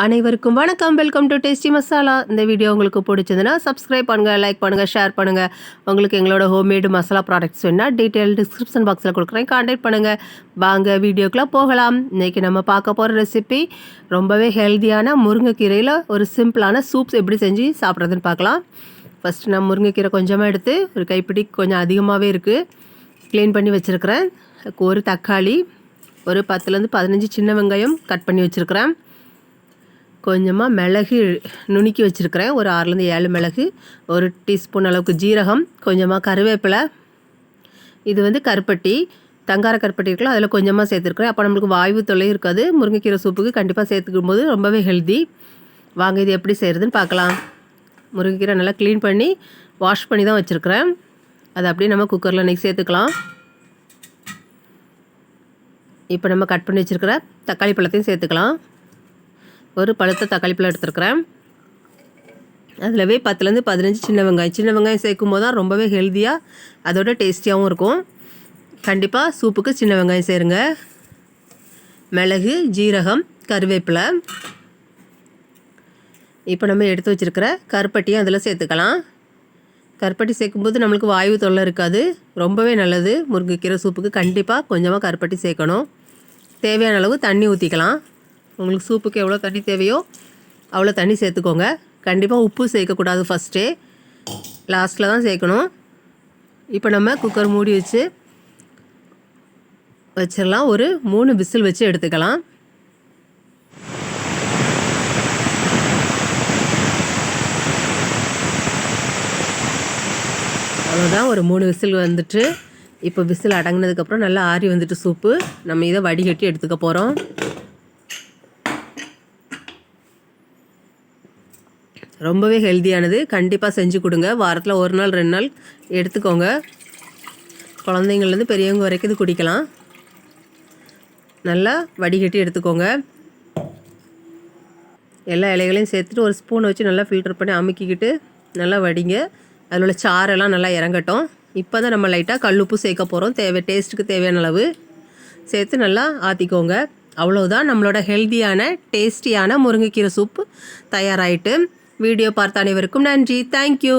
அனைவருக்கும் வணக்கம். Welcome to tasty masala. இந்த வீடியோ உங்களுக்கு பிடிச்சதுன்னா சப்ஸ்கிரைப் பண்ணுங்கள், லைக் பண்ணுங்கள், ஷேர் பண்ணுங்கள். உங்களுக்கு எங்களோட ஹோம்மேடு மசாலா ப்ராடக்ட்ஸ் வேணுன்னா டீட்டெயில் டிஸ்கிரிப்ஷன் பாக்ஸில் கொடுக்குறேன், கான்டாக்ட் பண்ணுங்கள். வாங்க வீடியோக்குள்ளே போகலாம். இன்றைக்கி நம்ம பார்க்க போகிற ரெசிபி ரொம்பவே ஹெல்த்தியான முருங்கைக்கீரையில் ஒரு சிம்பிளான சூப்ஸ் எப்படி செஞ்சு சாப்பிட்றதுன்னு பார்க்கலாம். ஃபஸ்ட்டு நான் முருங்கைக்கீரை கொஞ்சமாக எடுத்து ஒரு கைப்பிடி கொஞ்சம் அதிகமாகவே இருக்குது க்ளீன் பண்ணி வச்சுருக்கிறேன். ஒரு தக்காளி, ஒரு 10லேருந்து 15 சின்ன வெங்காயம் கட் பண்ணி வச்சுருக்கிறேன். கொஞ்சமாக மிளகு நுணுக்கி வச்சுருக்கிறேன், ஒரு 6லேருந்து 7 மிளகு, ஒரு டீஸ்பூன் அளவுக்கு ஜீரகம், கொஞ்சமாக கருவேப்பிலை. இது கருப்பட்டி, தங்கார கருப்பட்டி இருக்குல்ல, அதில் கொஞ்சமாக சேர்த்துருக்குறேன். அப்போ நம்மளுக்கு வாய்வு தொல்லை இருக்காது. முருங்கைக்கீரை சூப்புக்கு கண்டிப்பாக சேர்த்துக்கும் போது ரொம்பவே ஹெல்தி. வாங்க இது எப்படி செய்கிறதுன்னு பார்க்கலாம். முருங்கைக்கீரை நல்லா க்ளீன் பண்ணி வாஷ் பண்ணி தான் வச்சுருக்கிறேன். அதை அப்படியே நம்ம குக்கரில் இன்றைக்கி சேர்த்துக்கலாம். இப்போ நம்ம கட் பண்ணி வச்சுருக்கிற தக்காளி பழத்தையும் சேர்த்துக்கலாம். ஒரு பழுத்த தக்காளி பழம் எடுத்துருக்கிறேன். அதிலவே 10லேருந்து 15 சின்ன வெங்காயம் சேர்க்கும் போது தான் ரொம்பவே ஹெல்த்தியாக அதோட டேஸ்டியாகவும் இருக்கும். கண்டிப்பாக சூப்புக்கு சின்ன வெங்காயம் சேருங்க. மிளகு, ஜீரகம், கருவேப்பிலை. இப்போ நம்ம எடுத்து வச்சுருக்கிற கருப்பட்டியும் அதில் சேர்த்துக்கலாம். கருப்பட்டி சேர்க்கும்போது நம்மளுக்கு வாயு தொல்லை இருக்காது, ரொம்பவே நல்லது. முருங்கைக்கீரை சூப்புக்கு கண்டிப்பாக கொஞ்சமாக கருப்பட்டி சேர்க்கணும். தேவையான அளவு தண்ணி ஊற்றிக்கலாம். உங்களுக்கு சூப்புக்கு எவ்வளோ தண்ணி தேவையோ அவ்வளோ தண்ணி சேர்த்துக்கோங்க. கண்டிப்பாக உப்பு சேர்க்கக்கூடாது, ஃபஸ்ட்டே லாஸ்ட்டில் தான் சேர்க்கணும். இப்போ நம்ம குக்கர் மூடி வச்சிடலாம். ஒரு 3 விசில் வச்சு எடுத்துக்கலாம். அவ்வளோதான், ஒரு 3 விசில் வந்துட்டு இப்போ விசில் அடங்கினதுக்கப்புறம் நல்லா ஆறி வந்துட்டு சூப்பு நம்ம இதை வடிகட்டி எடுத்துக்க போகிறோம். ரொம்பவே ஹெல்த்தியானது, கண்டிப்பாக செஞ்சு கொடுங்க. வாரத்தில் 1 நாள் 2 நாள் எடுத்துக்கோங்க. குழந்தைங்கள்லேருந்து பெரியவங்க வரைக்கும் இது குடிக்கலாம். நல்லா வடிகட்டி எடுத்துக்கோங்க. எல்லா இலைகளையும் சேர்த்துட்டு ஒரு ஸ்பூனை வச்சு நல்லா ஃபில்டர் பண்ணி அமுக்கிக்கிட்டு நல்லா வடிங்க. அதில் உள்ள சாரெல்லாம் நல்லா இறங்கட்டும். இப்போ தான் நம்ம லைட்டாக கல்லுப்பு சேர்க்க போகிறோம். டேஸ்ட்டுக்கு தேவையான அளவு சேர்த்து நல்லா ஆற்றிக்கோங்க. அவ்வளோதான், நம்மளோட ஹெல்த்தியான டேஸ்டியான முருங்கைக்கீரை சூப்பு தயாராகிட்டு. வீடியோ பார்த்த அனைவருக்கும் நன்றி. தேங்க்யூ.